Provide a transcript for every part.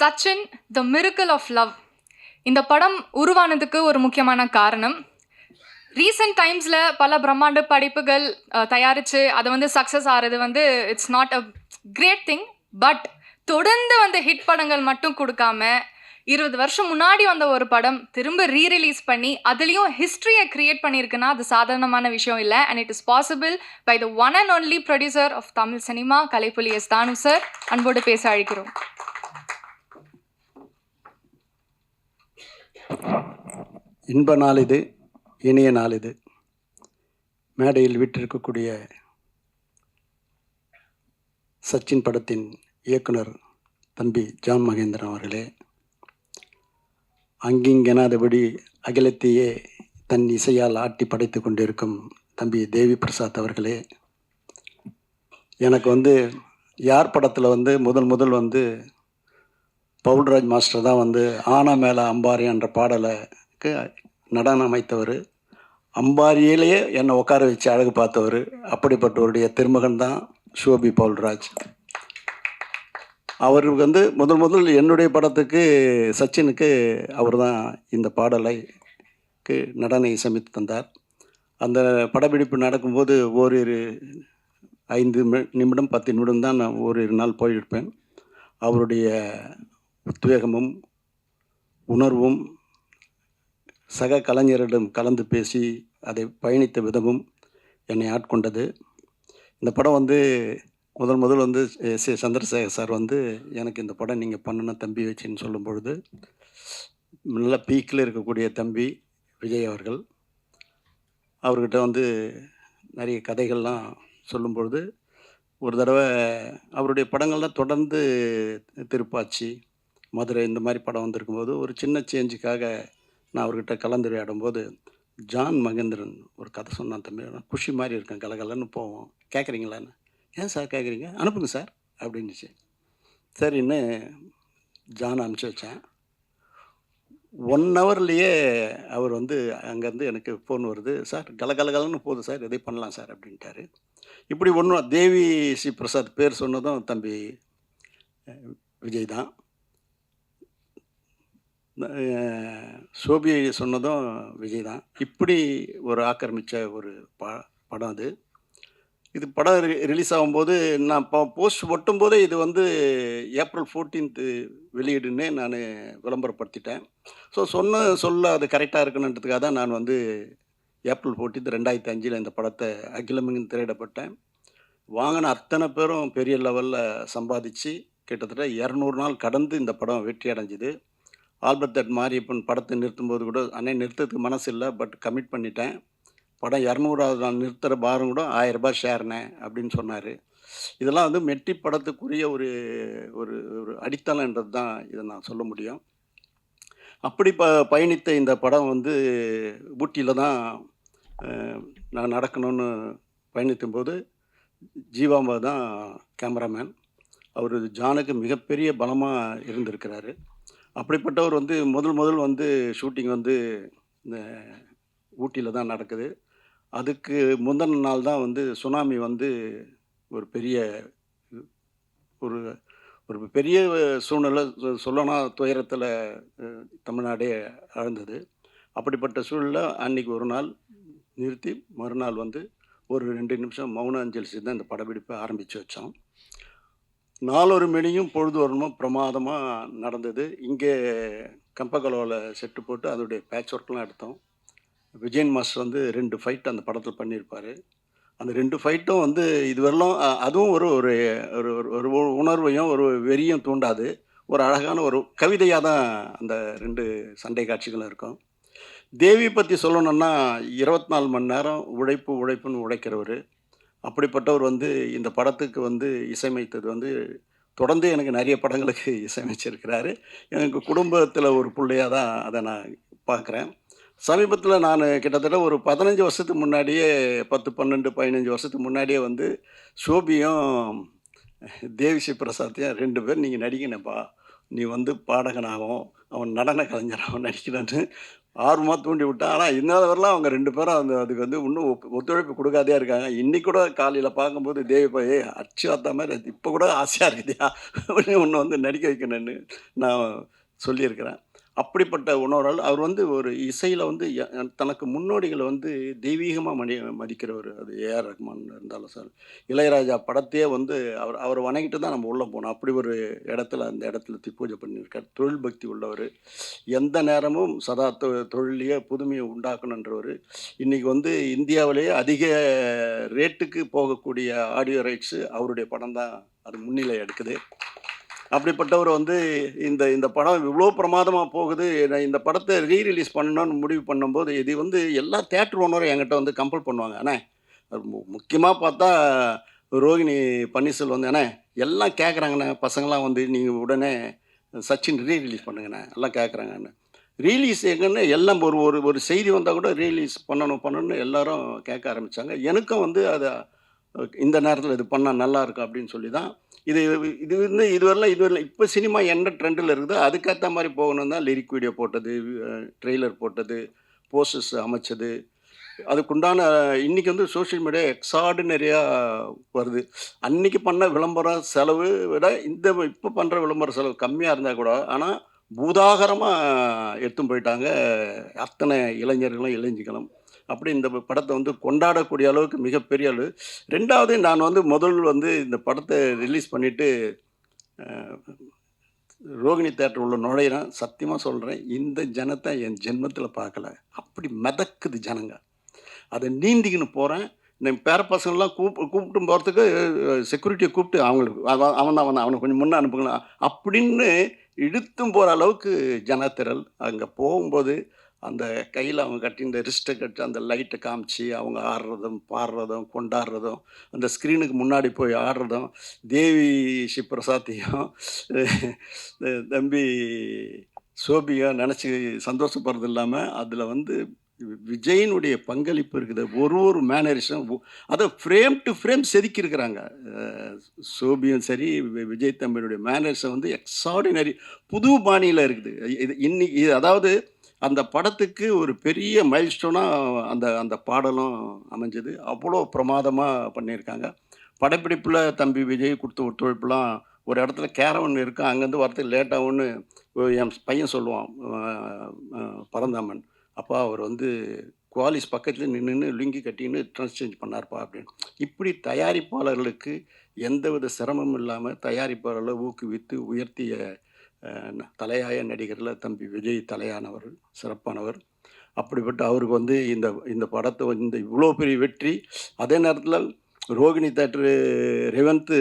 Sachin the miracle of love இந்த படம் உருவானதுக்கு ஒரு முக்கியமான காரணம். ரீசெண்ட் டைம்ஸில் பல பிரம்மாண்ட படைப்புகள் தயாரித்து அதை வந்து சக்ஸஸ் ஆகிறது வந்து it's not a great thing. But தொடர்ந்து வந்து ஹிட் படங்கள் மட்டும் கொடுக்காம 20 வருஷம் முன்னாடி வந்த ஒரு படம் திரும்ப ரீரிலீஸ் பண்ணி அதுலேயும் ஹிஸ்ட்ரியை கிரியேட் பண்ணியிருக்குன்னா அது சாதாரணமான விஷயம் இல்லை. And it is possible by the one and only producer of Tamil cinema Kalaippuli S Thanu sir. அன்போடு பேச அழைக்கிறோம். இன்ப நாள் இது, இனிய நாள் இது. மேடையில் விட்டிருக்கக்கூடிய சச்சின் படத்தின் இயக்குனர் தம்பி ஜான் மகேந்திரன் அவர்களே, அங்கிங்கெனாதபடி அகிலத்தையே தன் இசையால் ஆட்டி படைத்து கொண்டிருக்கும் தம்பி தேவி பிரசாத் அவர்களே, எனக்கு வந்து யார் படத்தில் வந்து முதல் வந்து பவுல்ராஜ் மாஸ்டர் தான் வந்து ஆனா மேலே அம்பாரி என்ற பாடலுக்கு நடனம் அமைத்தவர். அம்பாரியிலேயே என்னை உட்கார வச்சு அழகு பார்த்தவர். அப்படிப்பட்டவருடைய திருமகன் தான் ஷோபி பவுல்ராஜ். அவருக்கு வந்து முதல் என்னுடைய படத்துக்கு சச்சினுக்கு அவர் தான் இந்த பாடலைக்கு நடன இசையமைத்து தந்தார். அந்த படப்பிடிப்பு நடக்கும்போது ஓரிரு 5 நிமிடம் 10 நிமிடம் தான் நான் ஓரிரு நாள் போயிருப்பேன். அவருடைய உத்வேகமும் உணர்வும் சக கலைஞரிடம் கலந்து பேசி அதை பயணித்த விதமும் என்னை ஆட்கொண்டது. இந்த படம் வந்து முதல் வந்து சி சந்திரசேகர் சார் வந்து எனக்கு இந்த படம் நீங்கள் பண்ணணும் தம்பி வச்சுன்னு சொல்லும் பொழுது, நல்ல பீக்கில் இருக்கக்கூடிய தம்பி விஜய் அவர்கள் அவர்கிட்ட வந்து நிறைய கதைகள்லாம் சொல்லும் பொழுது, ஒரு தடவை அவருடைய படங்கள்லாம் தொடர்ந்து திருப்பாச்சி, மதுரை இந்த மாதிரி படம் வந்திருக்கும்போது ஒரு சின்ன சேஞ்சுக்காக நான் அவர்கிட்ட கலந்துரையாடும் போது ஜான் மகேந்திரன் ஒரு கதை சொன்னான். தம்பி குஷி மாதிரி இருக்கேன், கலகலன்னு போவோம், கேட்குறீங்களான்னு. ஏன் சார் கேட்குறீங்க, அனுப்புங்க சார் அப்படின்னுச்சு. சரின்னு ஜான் அனுப்பிச்சி வச்சேன். 1 ஹவர்லேயே அவர் வந்து அங்கேருந்து எனக்கு ஃபோன் வருது, சார் கலகலகலன்னு போகுது சார், எதை பண்ணலாம் சார் அப்படின்ட்டாரு. இப்படி ஒன்றும் தேவி ஸ்ரீ பிரசாத் பேர் சொன்னதும் தம்பி விஜய் தான். சோபி சொன்னதும் விஜய் தான். இப்படி ஒரு ஆக்கிரமித்த ஒரு படம் அது. இது படம் ரிலீஸ் ஆகும்போது நான் போஸ்ட் ஒட்டும் போதே இது வந்து ஏப்ரல் 14th வெளியிடுன்னு நான் விளம்பரப்படுத்திட்டேன். ஸோ சொல்ல அது கரெக்டாக இருக்கணுன்றதுக்காக தான் நான் வந்து ஏப்ரல் 14 2005 இந்த படத்தை அகிலமெங்கும் திரையிடப்பட்டேன். வாங்கின அத்தனை பேரும் பெரிய லெவலில் சம்பாதிச்சு கிட்டத்தட்ட 200 நாள் கடந்து இந்த படம் வெற்றி அடைஞ்சிது. ஆல்பர்ட் தட் மாரியப்பன் படத்தை நிறுத்தும்போது கூட அண்ணே நிறுத்தத்துக்கு மனசு இல்லை, பட் கமிட் பண்ணிட்டேன், படம் 200வது நாள் நிறுத்துகிற பாரம் கூட 1000 ரூபாய் ஷேர்னே அப்படின்னு சொன்னார். இதெல்லாம் வந்து மெட்டி படத்துக்குரிய ஒரு ஒரு ஒரு அடித்தளன்றது தான் இதை நான் சொல்ல முடியும். அப்படி பயணித்த இந்த படம் வந்து ஊட்டியில் தான் நான் நடக்கணும்னு பயணித்தும் போது ஜீவாம்பா தான் கேமராமேன். அவர் ஜானுக்கு மிகப்பெரிய பலமாக இருந்திருக்கிறாரு. அப்படிப்பட்டவர் வந்து முதல் வந்து ஷூட்டிங் வந்து இந்த ஊட்டியில் தான் நடக்குது. அதுக்கு முந்தின நாள் தான் வந்து சுனாமி வந்து ஒரு பெரிய ஒரு ஒரு பெரிய சூழ்நிலை சொல்லனா துயரத்தில் தமிழ்நாடே ஆழ்ந்தது. அப்படிப்பட்ட சூழலில் அன்றைக்கி ஒரு நாள் நிறுத்தி மறுநாள் வந்து ஒரு 2 நிமிஷம் மௌன அஞ்சலி தான் இந்த படப்பிடிப்பை ஆரம்பித்து வச்சோம். 4 மணியும் பொழுது வரணும் பிரமாதமாக நடந்தது. இங்கே கம்பகலோவில் செட்டு போட்டு அதோடைய பேட்ச் ஒர்க்லாம் எடுத்தோம். விஜயன் மாஸ்டர் வந்து 2 ஃபைட் அந்த படத்தில் பண்ணியிருப்பார். அந்த 2 ஃபைட்டும் வந்து இதுவரையிலும் அதுவும் ஒரு ஒரு ஒரு உணர்வையும் ஒரு வெறியும் தூண்டாது. ஒரு அழகான ஒரு கவிதையாக தான் அந்த 2 சண்டை காட்சிகளும் இருக்கும். தேவி பற்றி சொல்லணுன்னா 24 மணி நேரம் உழைப்புன்னு உழைக்கிறவர். அப்படிப்பட்டவர் வந்து இந்த படத்துக்கு வந்து இசையமைத்தது வந்து தொடர்ந்து எனக்கு நிறைய படங்களுக்கு இசையமைச்சிருக்கிறாரு. எனக்கு குடும்பத்தில் ஒரு பிள்ளையாக தான் அதை நான் பார்க்குறேன். சமீபத்தில் நான் கிட்டத்தட்ட ஒரு 15 வருஷத்துக்கு முன்னாடியே 10, 12, 15 வருஷத்துக்கு முன்னாடியே வந்து ஷோபியும் தேவிஸ்ரீ பிரசாத்தையும் 2 பேர் நீங்கள் நடிக்கணுப்பா, நீ வந்து பாடகனாகவும் அவன் நடன கலைஞராகவும் நடிக்கணும்னு ஆர்வமாக தூண்டி விட்டேன். ஆனால் இன்னொரு வரலாம் அவங்க 2 பேரும் அதுக்கு வந்து இன்னும் ஒத்துழைப்பு கொடுக்காதே இருக்காங்க. இன்னைக்கு கூட காலையில் பார்க்கும்போது தேவி போய் அச்சு வார்த்த மாதிரி இப்போ கூட ஆசையாக இருக்குதுயா அப்படின்னு ஒன்று வந்து நடிக்க வைக்கணும்னு நான் சொல்லியிருக்கிறேன். அப்படிப்பட்ட உணர்வால் அவர் வந்து ஒரு இசையில் வந்து தனக்கு முன்னோடிகளை வந்து தெய்வீகமாக மதிக்கிறவர். அது ஏஆர் ரஹ்மான் இருந்தாலும் சார், இளையராஜா படத்தையே வந்து அவரை வணங்கிட்டு தான் நம்ம உள்ளே போனோம். அப்படி ஒரு இடத்துல அந்த இடத்துல பூஜை பண்ணியிருக்கார். தொழில் பக்தி உள்ளவர், எந்த நேரமும் சதா தொழிலையே புதுமையை உண்டாக்கணுன்றவர். இன்றைக்கி வந்து இந்தியாவிலேயே அதிக ரேட்டுக்கு போகக்கூடிய ஆடியோ ரைட்ஸு அவருடைய படம் தான் அது முன்னிலை எடுக்குது. அப்படிப்பட்டவர் வந்து இந்த இந்த படம் இவ்வளோ பிரமாதமாக போகுது, நான் இந்த படத்தை ரீரிலீஸ் பண்ணணும்னு முடிவு பண்ணும்போது, இது வந்து எல்லா தியேட்டர் ஓனரும் என்கிட்ட வந்து கம்பல் பண்ணுவாங்க. அண்ணே முக்கியமாக பார்த்தா ரோகிணி பன்னீர்செல்வம் வந்து, அண்ணே எல்லாம் கேட்குறாங்கண்ணே, பசங்களாம் வந்து நீங்கள் உடனே சச்சின் ரீரிலீஸ் பண்ணுங்கண்ணே, எல்லாம் கேட்குறாங்கண்ணே. ரீலீஸ் எங்கன்னா எல்லாம் ஒரு ஒரு ஒரு செய்தி வந்தால் கூட ரீலீஸ் பண்ணணும்னு எல்லாரும் கேட்க ஆரம்பித்தாங்க. எனக்கும் வந்து அதை இந்த நேரத்தில் இது பண்ணால் நல்லாயிருக்கும் அப்படின்னு சொல்லி தான் இது இது வந்து இதுவரைலாம் இப்போ சினிமா என்ன ட்ரெண்டில் இருக்குதோ அதுக்கேற்ற மாதிரி போகணும் தான் லிரிக் வீடியோ போட்டது, ட்ரெய்லர் போட்டது, போஸ்டர்ஸ் அமைச்சது. அதுக்குண்டான இன்றைக்கி வந்து சோஷியல் மீடியா எக்ஸார்டினரியாக வருது. அன்றைக்கி பண்ண விளம்பர செலவு விட இப்போ பண்ணுற விளம்பர செலவு கம்மியாக இருந்தால் கூட, ஆனால் பூதாகரமாக எடுத்துன்னு போயிட்டாங்க அத்தனை இளைஞர்களும் இளைஞர்களும். அப்படி இந்த படத்தை வந்து கொண்டாடக்கூடிய அளவுக்கு மிகப்பெரிய அளவு. 2வது நான் வந்து வந்து இந்த படத்தை ரிலீஸ் பண்ணிவிட்டு ரோகிணி தேட்டர் உள்ள நுழையிறேன். சத்தியமாக சொல்கிறேன், இந்த ஜனத்தை என் ஜென்மத்தில் பார்க்கல. அப்படி மிதக்குது ஜனங்க. அதை நீந்திக்கின்னு போகிறேன். இந்த பேர பசங்கள்லாம் கூப்பிட்டு போகிறதுக்கு செக்யூரிட்டியை கூப்பிட்டு அவங்களுக்கு அவன் தான் அவனை கொஞ்சம் முன்னே அனுப்புங்களேன் அப்படின்னு இழுத்தும் போகிற அளவுக்கு ஜனத்திரள். அங்கே போகும்போது அந்த கையில் அவங்க கட்டி இந்த ரிஸ்ட்டை கட்டி அந்த லைட்டை காமிச்சு அவங்க ஆடுறதும் பாடுறதும் கொண்டாடுறதும், அந்த ஸ்க்ரீனுக்கு முன்னாடி போய் ஆடுறதும், தேவி ஸ்ரீ பிரசாத்தையும் தம்பி சோபியா நினச்சி சந்தோஷப்படுறது இல்லாமல் அதில் வந்து விஜயினுடைய பங்களிப்பு இருக்குது. ஒரு மேனரிசம் அதை ஃப்ரேம் டு ஃப்ரேம் செதுக்கியிருக்கிறாங்க. சோபியும் சரி விஜய் தம்பியினுடைய மேனரிசம் வந்து எக்ஸார்டினரி புது பாணியில் இருக்குது. இது இன்னைக்கு அதாவது அந்த படத்துக்கு ஒரு பெரிய மைல்ஸ்டோனாக அந்த பாடலும் அமைஞ்சது. அவ்வளோ பிரமாதமாக பண்ணியிருக்காங்க. படப்பிடிப்பில் தம்பி விஜய் கொடுத்த ஒத்துழைப்புலாம் ஒரு இடத்துல கேரவன் இருக்குது, அங்கேருந்து வரத்துக்கு லேட்டாகும்னு என் பையன் சொல்லுவான் பரந்தாமன். அப்பா அவர் வந்து குவாலிஸ் பக்கத்தில் நின்று லுங்கி கட்டின்னு ட்ரெஸ் சேஞ்ச் பண்ணார்ப்பா அப்படின்னு. இப்படி தயாரிப்பாளர்களுக்கு எந்தவித சிரமமும் இல்லாமல் தயாரிப்பாளர்களை ஊக்குவித்து உயர்த்திய தலையாய நடிகரில் தம்பி விஜய் தலையானவர், சிறப்பானவர். அப்படிப்பட்ட அவருக்கு வந்து இந்த படத்தை இந்த இவ்வளோ பெரிய வெற்றி. அதே நேரத்தில் ரோகிணி தேட்ரு ரேவந்த்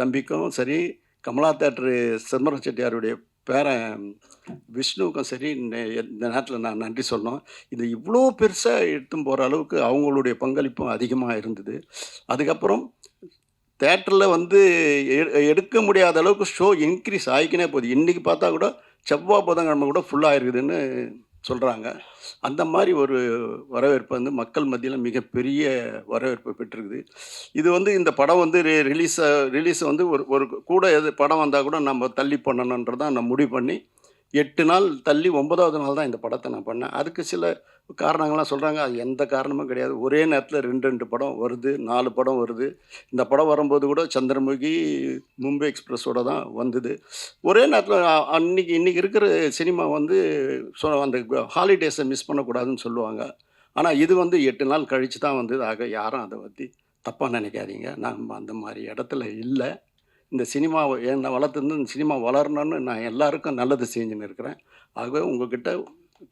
தம்பிக்கும் சரி, கமலா தேட்ரு சிதம்பரம் செட்டியாருடைய பேரன் விஷ்ணுவுக்கும் சரி இந்த நேரத்தில் நான் நன்றி சொல்லணும். இது இவ்வளோ பெருசாக எடுத்துன்னு போகிற அளவுக்கு அவங்களுடைய பங்களிப்பும் அதிகமாக இருந்தது. அதுக்கப்புறம் தேட்டரில் வந்து எடுக்க முடியாத அளவுக்கு ஷோ இன்க்ரீஸ் ஆகிக்கினே போகுது. இன்றைக்கி பார்த்தா கூட செவ்வாய் புதன்கிழமை கூட ஃபுல்லாக இருக்குதுன்னு சொல்கிறாங்க. அந்த மாதிரி ஒரு வரவேற்பு வந்து மக்கள் மத்தியில் மிகப்பெரிய வரவேற்பு பெற்றிருக்குது. இது வந்து இந்த படம் வந்து ரிலீஸை வந்து ஒரு கூட படம் வந்தால் கூட நம்ம தள்ளி பண்ணணுன்றதான் நான் முடிவு பண்ணி 8 நாள் தள்ளி 9வது நாள் தான் இந்த படத்தை நான் பண்ணேன். அதுக்கு சில காரணங்கள்லாம் சொல்கிறாங்க. அது எந்த காரணமும் கிடையாது. ஒரே நேரத்தில் 2 படம் வருது, 4 படம் வருது. இந்த படம் வரும்போது கூட சந்திரமுகி, மும்பை எக்ஸ்பிரஸோடு தான் வந்தது. ஒரே நேரத்தில் இன்றைக்கி இருக்கிற சினிமா வந்து அந்த ஹாலிடேஸை மிஸ் பண்ணக்கூடாதுன்னு சொல்லுவாங்க. ஆனால் இது வந்து 8 நாள் கழித்து தான் வந்தது. ஆக யாரும் அதை பற்றி தப்பாக நினைக்காதீங்க. நம்ம அந்த மாதிரி இடத்துல இல்லை. இந்த சினிமாவை என்னை வளர்த்துருந்து இந்த சினிமா வளரணும்னு நான் எல்லாருக்கும் நல்லது செஞ்சுன்னு இருக்கிறேன். ஆகவே உங்கள்கிட்ட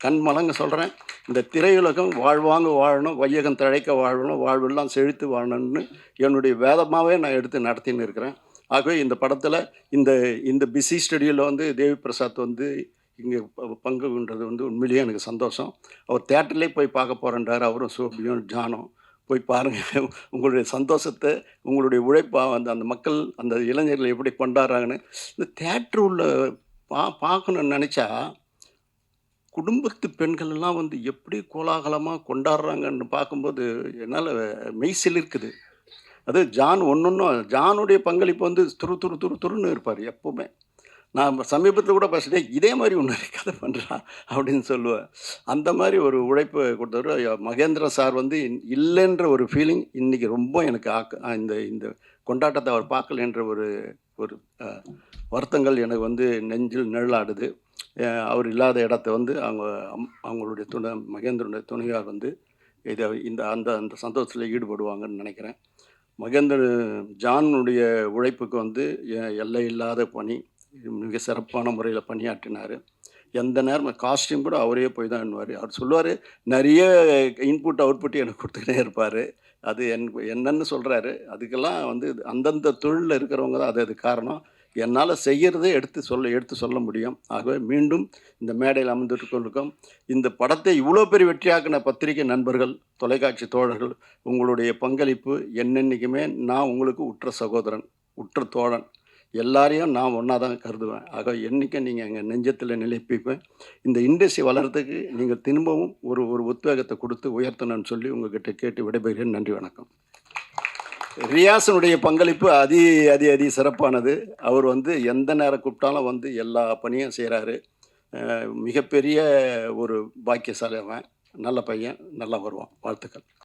கண்மலங்க சொல்கிறேன், இந்த திரையுலகம் வாழ்வாங்க வாழணும், வையகம் தழைக்க வாழணும், வாழ்வெல்லாம் செழித்து வாழணும்னு என்னுடைய வேதமாகவே நான் எடுத்து நடத்தின்னு இருக்கிறேன். ஆகவே இந்த படத்தில் இந்த பிஸி ஸ்டுடியோவில் வந்து தேவி பிரசாத் வந்து இங்கே பங்கு கொண்டது வந்து உண்மையிலேயே எனக்கு சந்தோஷம். அவர் தேட்டர்லேயே போய் பார்க்க போகிறேன்றார். அவரும் சோபியும் ஜானும் போய் பாருங்கள். உங்களுடைய சந்தோஷத்தை, உங்களுடைய உழைப்பாக அந்த மக்கள் அந்த இளைஞர்கள் எப்படி கொண்டாடுறாங்கன்னு இந்த தேட்டர் உள்ள பார்க்கணுன்னு நினச்சா குடும்பத்து பெண்கள் எல்லாம் வந்து எப்படி கோலாகலமாக கொண்டாடுறாங்கன்னு பார்க்கும்போது என்னால் மெய்சில் இருக்குது. அது ஜானுடைய பங்களிப்பு வந்து துருன்னு இருப்பார் எப்போவுமே. நான் சமீபத்தில் கூட பேசிட்டே இதே மாதிரி இன்னொரு கதை பண்ணுறான் அப்படின்னு சொல்லுவேன். அந்த மாதிரி ஒரு உழைப்பு கொடுத்தவர் மகேந்திர சார் வந்து இல்லைன்ற ஒரு ஃபீலிங் இன்றைக்கி ரொம்ப எனக்கு இந்த இந்த கொண்டாட்டத்தை அவர் பார்க்கலன்ற ஒரு ஒரு வருத்தங்கள் எனக்கு வந்து நெஞ்சில் நிழலாடுது. அவர் இல்லாத இடத்த வந்து அவங்களுடைய மகேந்திரனுடைய துணையார் வந்து இதை அந்த அந்த சந்தோஷத்தில் ஈடுபடுவாங்கன்னு நினைக்கிறேன். ஜானுடைய உழைப்புக்கு வந்து எல்லை இல்லாத பணி, மிக சிறப்பான முறையில் பணியாற்றினார். எந்த நேரம் காஸ்டியூம் கூட அவரே போய் தான் பண்ணுவார். அவர் சொல்லுவார், நிறைய இன்புட் அவுட்புட் எனக்கு கொடுத்துக்கிட்டே இருப்பார். அது என்னன்னு சொல்கிறாரு. அதுக்கெல்லாம் வந்து அந்தந்த தொழிலில் இருக்கிறவங்க தான் அது காரணம். என்னால் செய்கிறதே எடுத்து சொல்ல முடியும். ஆகவே மீண்டும் இந்த மேடையில் அமர்ந்திருக்கும் இந்த படத்தை இவ்வளோ பெரிய வெற்றியாக்கின பத்திரிகை நண்பர்கள், தொலைக்காட்சி தோழர்கள், உங்களுடைய பங்களிப்பு என்னென்னைக்குமே நான் உங்களுக்கு உற்ற சகோதரன், உற்ற தோழன். எல்லாரையும் நான் ஒன்றா தான் கருதுவேன். ஆக என்றைக்கும் நீங்கள் எங்கள் நெஞ்சத்தில் நிலைப்பிப்பேன். இந்த இண்டஸ்ட்ரி வளர்கிறதுக்கு நீங்கள் திரும்பவும் ஒரு ஒரு உத்வேகத்தை கொடுத்து உயர்த்தணும்னு சொல்லி உங்கள்கிட்ட கேட்டு விடைபெறுகிறேன். நன்றி, வணக்கம். ரியாஸனுடைய பங்களிப்பு அதி சிறப்பானது. அவர் வந்து எந்த நேரம் கூப்பிட்டாலும் வந்து எல்லா பணியும் செய்கிறாரு. மிகப்பெரிய ஒரு பாக்கியசாலி அவன். நல்ல பையன், நல்லா வருவான். வாழ்த்துக்கள்.